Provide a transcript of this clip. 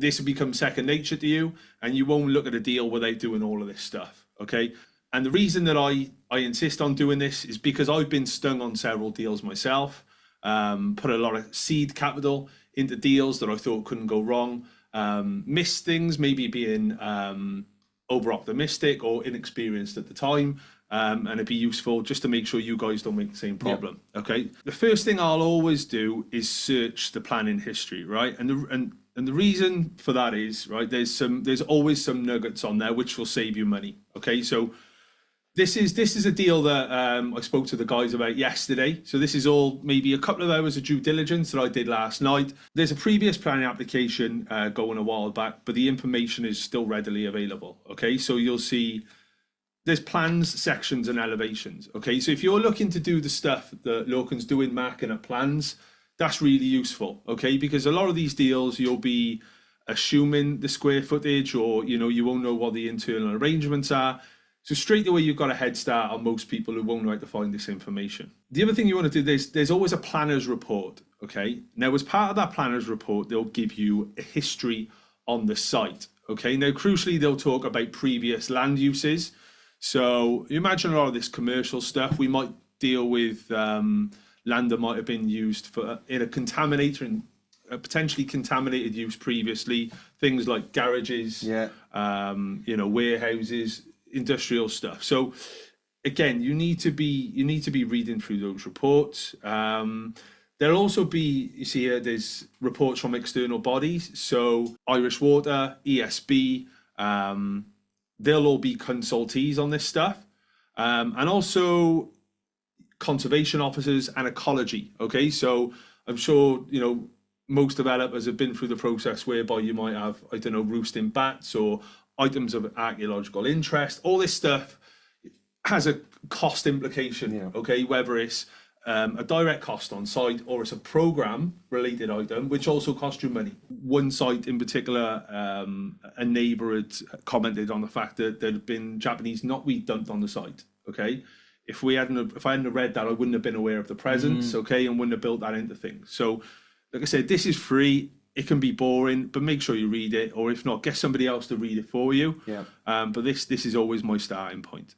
this will become second nature to you, and you won't look at a deal without doing all of this stuff. Okay. And the reason that I insist on doing this is because I've been stung on several deals myself, put a lot of seed capital into deals that I thought couldn't go wrong, missed things, maybe being over optimistic or inexperienced at the time. And it'd be useful just to make sure you guys don't make the same problem. Yeah. Okay. The first thing I'll always do is search the planning history, right? And the reason for that is, right, there's always some nuggets on there which will save you money. Okay. So this is a deal that I spoke to the guys about yesterday. So this is all maybe a couple of hours of due diligence that I did last night. There's a previous planning application going a while back, but the information is still readily available. Okay. So you'll see there's plans, sections, and elevations. Okay, so if you're looking to do the stuff that Lorcan's doing, marking up plans, that's really useful. Okay, because a lot of these deals you'll be assuming the square footage, or you won't know what the internal arrangements are. So straight away you've got a head start on most people who won't know how to find this information. The other thing you want to do, there's always a planner's report. Okay, now as part of that planner's report, they'll give you a history on the site. Okay, now crucially they'll talk about previous land uses. So you imagine a lot of this commercial stuff, we might deal with land that might have been used in a potentially contaminated use previously, things like garages, warehouses, industrial stuff. So again, you need to be reading through those reports. There'll also be, you see here, there's reports from external bodies. So Irish Water, ESB, they'll all be consultees on this stuff, and also conservation officers and ecology. Okay, so I'm sure most developers have been through the process whereby you might have, I don't know, roosting bats or items of archaeological interest. All this stuff has a cost implication. Yeah. Okay, whether it's a direct cost on site or it's a program related item which also costs you money. One site in particular, a neighbor had commented on the fact that there had been Japanese knotweed dumped on the site. Okay, if I hadn't read that, I wouldn't have been aware of the presence. Okay, and wouldn't have built that into things. So like I said, this is free. It can be boring, but make sure you read it, or if not, get somebody else to read it for you. Yeah. But this is always my starting point.